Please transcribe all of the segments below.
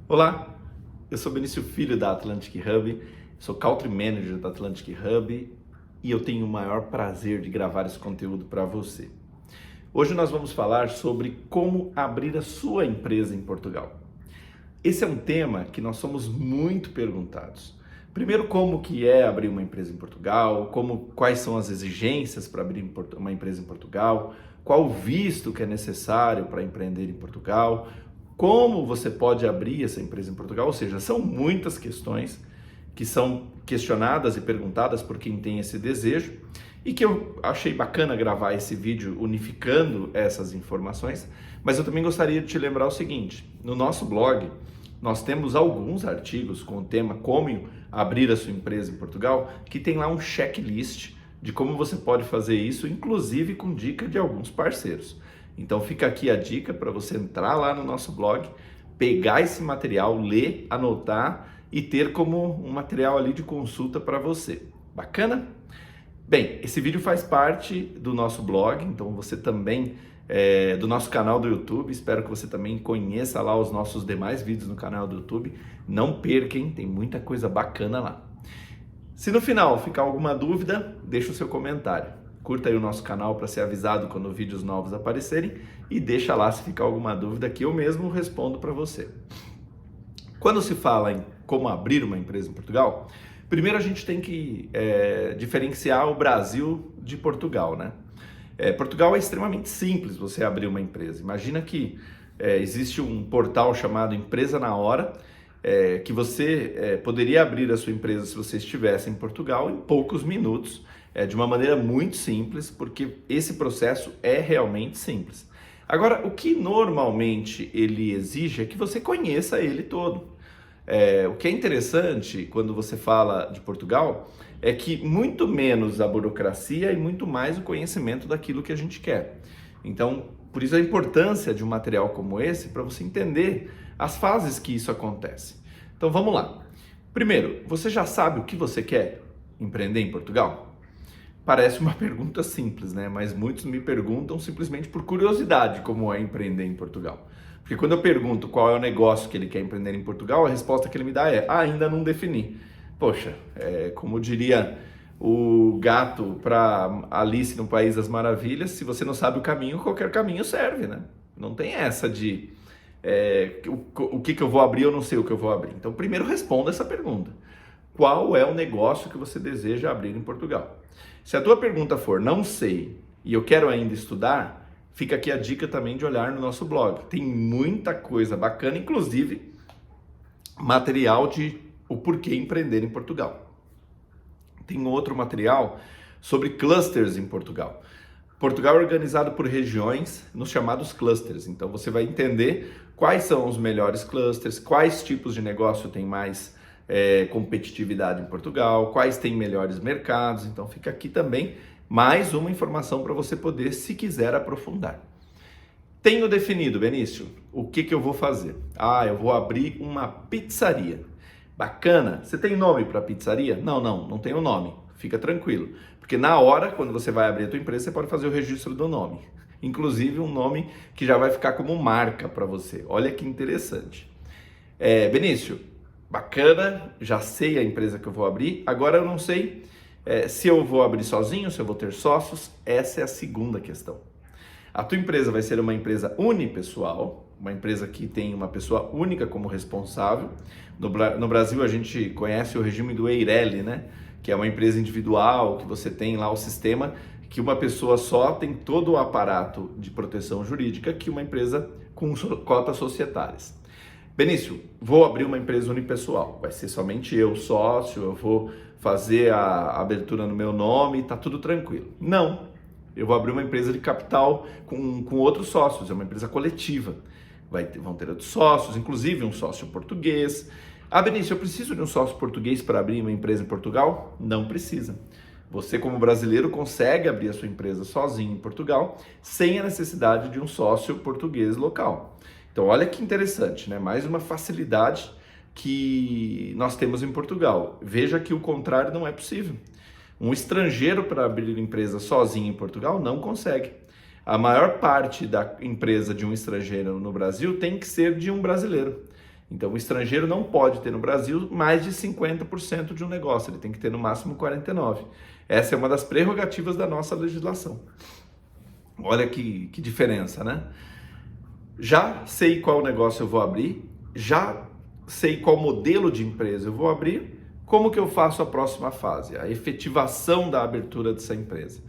Olá, eu sou Benício Filho da Atlantic Hub, sou Country Manager da Atlantic Hub e eu tenho o maior prazer de gravar esse conteúdo para você. Hoje nós vamos falar sobre como abrir a sua empresa em Portugal. Esse é um tema que nós somos muito perguntados. Primeiro, como que é abrir uma empresa em Portugal, quais são as exigências para abrir uma empresa em Portugal, qual o visto que é necessário para empreender em Portugal, como você pode abrir essa empresa em Portugal, ou seja, são muitas questões que são questionadas e perguntadas por quem tem esse desejo e que eu achei bacana gravar esse vídeo unificando essas informações, mas eu também gostaria de te lembrar o seguinte, no nosso blog nós temos alguns artigos com o tema como abrir a sua empresa em Portugal, que tem lá um checklist de como você pode fazer isso, inclusive com dica de alguns parceiros. Então fica aqui a dica para você entrar lá no nosso blog, pegar esse material, ler, anotar e ter como um material ali de consulta para você. Bacana? Bem, esse vídeo faz parte do nosso blog, então você também do nosso canal do YouTube. Espero que você também conheça lá os nossos demais vídeos no canal do YouTube. Não perca, hein? Tem muita coisa bacana lá. Se no final ficar alguma dúvida, deixa o seu comentário. Curta aí o nosso canal para ser avisado quando vídeos novos aparecerem e deixa lá se ficar alguma dúvida que eu mesmo respondo para você. Quando se fala em como abrir uma empresa em Portugal, primeiro a gente tem que diferenciar o Brasil de Portugal, né? Portugal é extremamente simples você abrir uma empresa. Imagina que existe um portal chamado Empresa na Hora, que você poderia abrir a sua empresa se você estivesse em Portugal em poucos minutos, de uma maneira muito simples, porque esse processo é realmente simples. Agora, o que normalmente ele exige é que você conheça ele todo. O que é interessante quando você fala de Portugal é que muito menos a burocracia e muito mais o conhecimento daquilo que a gente quer. Então, por isso a importância de um material como esse para você entender as fases que isso acontece. Então vamos lá. Primeiro, você já sabe o que você quer empreender em Portugal? Parece uma pergunta simples, né? Mas muitos me perguntam simplesmente por curiosidade como é empreender em Portugal. Porque quando eu pergunto qual é o negócio que ele quer empreender em Portugal, a resposta que ele me dá é: ainda não defini. Poxa, como diria o gato para Alice no País das Maravilhas, se você não sabe o caminho, qualquer caminho serve, né? Não tem essa de o que eu vou abrir, eu não sei o que eu vou abrir. Então, primeiro responda essa pergunta. Qual é o negócio que você deseja abrir em Portugal? Se a tua pergunta for não sei e eu quero ainda estudar, fica aqui a dica também de olhar no nosso blog. Tem muita coisa bacana, inclusive material de o porquê empreender em Portugal. Tem outro material sobre clusters em Portugal. Portugal é organizado por regiões nos chamados clusters. Então você vai entender quais são os melhores clusters, quais tipos de negócio tem mais competitividade em Portugal, quais têm melhores mercados. Então fica aqui também mais uma informação para você poder, se quiser, aprofundar. Tenho definido, Benício, o que eu vou fazer? Eu vou abrir uma pizzaria. Bacana. Você tem nome para pizzaria? Não tenho nome. Fica tranquilo. Porque na hora, quando você vai abrir a tua empresa, você pode fazer o registro do nome. Inclusive um nome que já vai ficar como marca para você. Olha que interessante. Benício, bacana, já sei a empresa que eu vou abrir. Agora eu não sei se eu vou abrir sozinho, se eu vou ter sócios. Essa é a segunda questão. A tua empresa vai ser uma empresa unipessoal, uma empresa que tem uma pessoa única como responsável. No Brasil a gente conhece o regime do EIRELI, né? Que é uma empresa individual, que você tem lá o sistema que uma pessoa só tem todo o aparato de proteção jurídica que uma empresa com cotas societárias. Benício, vou abrir uma empresa unipessoal, vai ser somente eu, sócio, eu vou fazer a abertura no meu nome, tá tudo tranquilo. Não, eu vou abrir uma empresa de capital com outros sócios, é uma empresa coletiva. Vão ter outros sócios, inclusive um sócio português. Benício, eu preciso de um sócio português para abrir uma empresa em Portugal? Não precisa. Você, como brasileiro, consegue abrir a sua empresa sozinho em Portugal, sem a necessidade de um sócio português local. Então, olha que interessante, né? Mais uma facilidade que nós temos em Portugal. Veja que o contrário não é possível. Um estrangeiro para abrir empresa sozinho em Portugal não consegue. A maior parte da empresa de um estrangeiro no Brasil tem que ser de um brasileiro. Então, o estrangeiro não pode ter no Brasil mais de 50% de um negócio, ele tem que ter no máximo 49%. Essa é uma das prerrogativas da nossa legislação. Olha que diferença, né? Já sei qual negócio eu vou abrir, já sei qual modelo de empresa eu vou abrir, como que eu faço a próxima fase, a efetivação da abertura dessa empresa.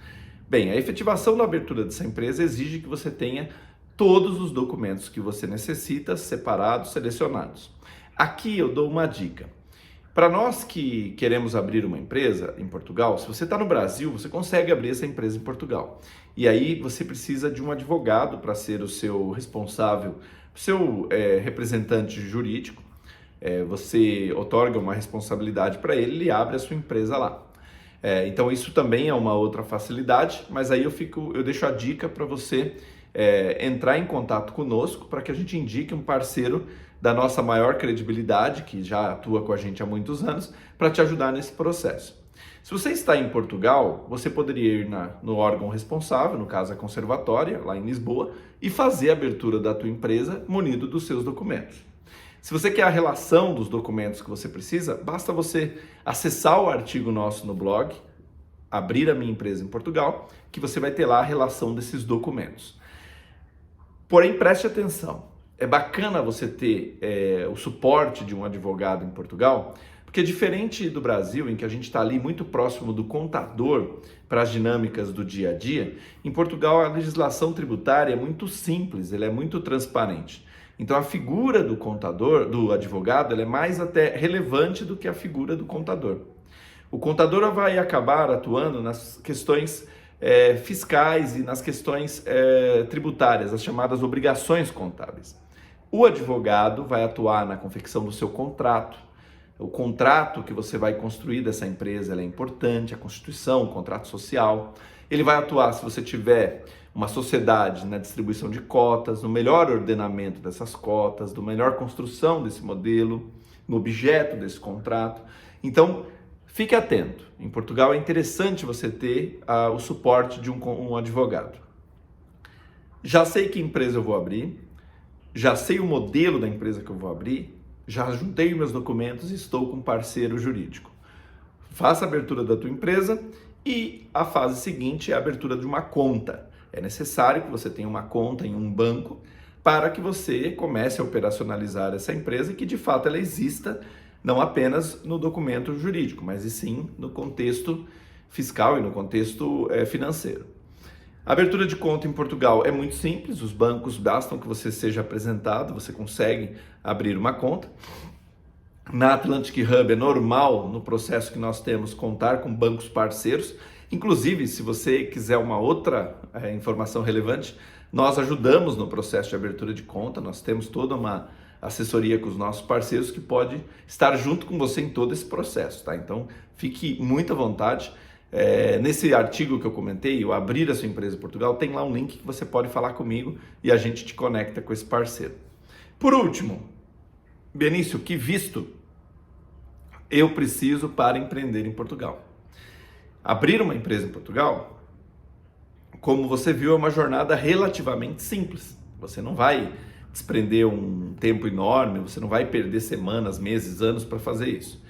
Bem, a efetivação da abertura dessa empresa exige que você tenha todos os documentos que você necessita, separados, selecionados. Aqui eu dou uma dica. Para nós que queremos abrir uma empresa em Portugal, se você está no Brasil, você consegue abrir essa empresa em Portugal. E aí você precisa de um advogado para ser o seu responsável, o seu representante jurídico. Você otorga uma responsabilidade para ele e abre a sua empresa lá. Então isso também é uma outra facilidade, mas aí eu deixo a dica para você entrar em contato conosco para que a gente indique um parceiro da nossa maior credibilidade, que já atua com a gente há muitos anos, para te ajudar nesse processo. Se você está em Portugal, você poderia ir no órgão responsável, no caso a conservatória, lá em Lisboa, e fazer a abertura da tua empresa munido dos seus documentos. Se você quer a relação dos documentos que você precisa, basta você acessar o artigo nosso no blog, abrir a minha empresa em Portugal, que você vai ter lá a relação desses documentos. Porém, preste atenção. É bacana você ter o suporte de um advogado em Portugal, porque diferente do Brasil, em que a gente está ali muito próximo do contador para as dinâmicas do dia a dia, em Portugal a legislação tributária é muito simples, ela é muito transparente. Então a figura do contador, do advogado, ela é mais até relevante do que a figura do contador. O contador vai acabar atuando nas questões fiscais e nas questões tributárias, as chamadas obrigações contábeis. O advogado vai atuar na confecção do seu contrato. O contrato que você vai construir dessa empresa é importante, a constituição, o contrato social. Ele vai atuar se você tiver uma sociedade na distribuição de cotas, no melhor ordenamento dessas cotas, na melhor construção desse modelo, no objeto desse contrato. Então, fique atento. Em Portugal é interessante você ter o suporte de um advogado. Já sei que empresa eu vou abrir, já sei o modelo da empresa que eu vou abrir, já juntei meus documentos e estou com um parceiro jurídico. Faça a abertura da tua empresa e a fase seguinte é a abertura de uma conta. É necessário que você tenha uma conta em um banco para que você comece a operacionalizar essa empresa e que de fato ela exista não apenas no documento jurídico, mas e sim no contexto fiscal e no contexto financeiro. A abertura de conta em Portugal é muito simples, os bancos bastam que você seja apresentado, você consegue abrir uma conta. Na Atlantic Hub é normal, no processo que nós temos, contar com bancos parceiros. Inclusive, se você quiser uma outra informação relevante, nós ajudamos no processo de abertura de conta, nós temos toda uma assessoria com os nossos parceiros que pode estar junto com você em todo esse processo, tá? Então, fique muito à vontade. Nesse artigo que eu comentei, o Abrir a Sua Empresa em Portugal, tem lá um link que você pode falar comigo e a gente te conecta com esse parceiro. Por último, Benício, que visto eu preciso para empreender em Portugal? Abrir uma empresa em Portugal, como você viu, é uma jornada relativamente simples. Você não vai desprender um tempo enorme, você não vai perder semanas, meses, anos para fazer isso.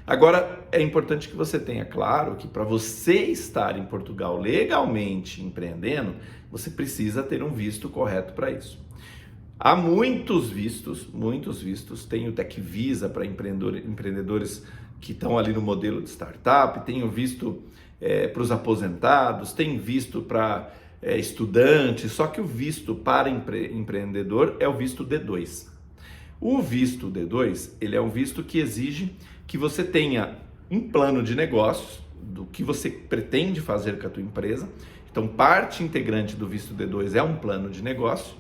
Agora, é importante que você tenha claro que para você estar em Portugal legalmente empreendendo, você precisa ter um visto correto para isso. Há muitos vistos, tem o TecVisa para empreendedores que estão ali no modelo de startup, tem o visto para os aposentados, tem visto para estudantes, só que o visto para empreendedor é o visto D2. O visto D2, ele é um visto que exige que você tenha um plano de negócios do que você pretende fazer com a tua empresa. Então, parte integrante do visto D2 é um plano de negócio.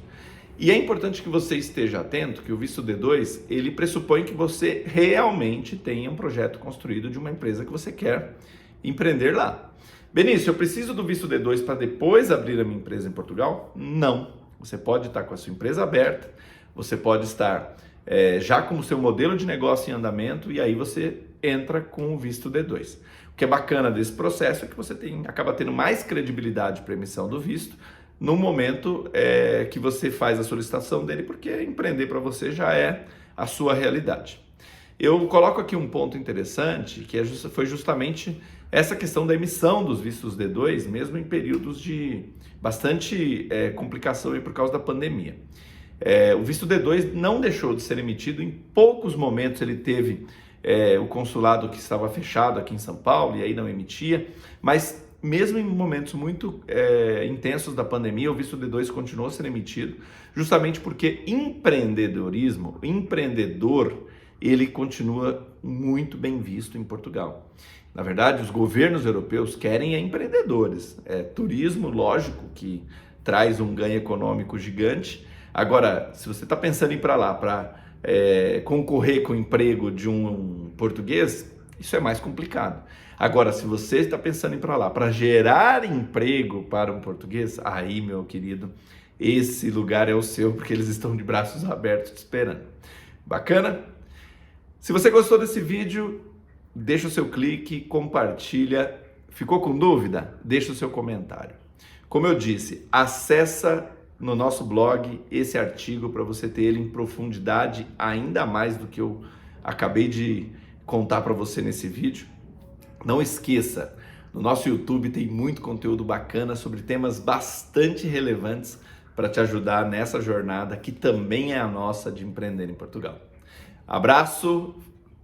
E é importante que você esteja atento que o visto D2, ele pressupõe que você realmente tenha um projeto construído de uma empresa que você quer empreender lá. Benício, eu preciso do visto D2 para depois abrir a minha empresa em Portugal? Não. Você pode estar com a sua empresa aberta, você pode estar já com o seu modelo de negócio em andamento e aí você entra com o visto D2. O que é bacana desse processo é que você acaba tendo mais credibilidade para a emissão do visto no momento que você faz a solicitação dele, porque empreender para você já é a sua realidade. Eu coloco aqui um ponto interessante, que foi justamente essa questão da emissão dos vistos D2, mesmo em períodos de bastante complicação aí por causa da pandemia. O visto D2 não deixou de ser emitido, em poucos momentos ele teve o consulado que estava fechado aqui em São Paulo e aí não emitia, mas mesmo em momentos muito intensos da pandemia, o visto D2 continuou sendo emitido, justamente porque empreendedor, ele continua muito bem visto em Portugal. Na verdade, os governos europeus querem empreendedores. Turismo, lógico, que traz um ganho econômico gigante. Agora, se você está pensando em ir para lá para concorrer com o emprego de um português, isso é mais complicado. Agora, se você está pensando em ir para lá para gerar emprego para um português, aí, meu querido, esse lugar é o seu, porque eles estão de braços abertos te esperando. Bacana? Se você gostou desse vídeo, deixa o seu clique, compartilha. Ficou com dúvida? Deixa o seu comentário. Como eu disse, acessa no nosso blog esse artigo para você ter ele em profundidade, ainda mais do que eu acabei de contar para você nesse vídeo. Não esqueça, no nosso YouTube tem muito conteúdo bacana sobre temas bastante relevantes para te ajudar nessa jornada que também é a nossa de empreender em Portugal. Abraço,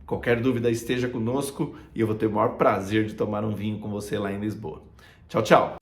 qualquer dúvida esteja conosco e eu vou ter o maior prazer de tomar um vinho com você lá em Lisboa. Tchau, tchau!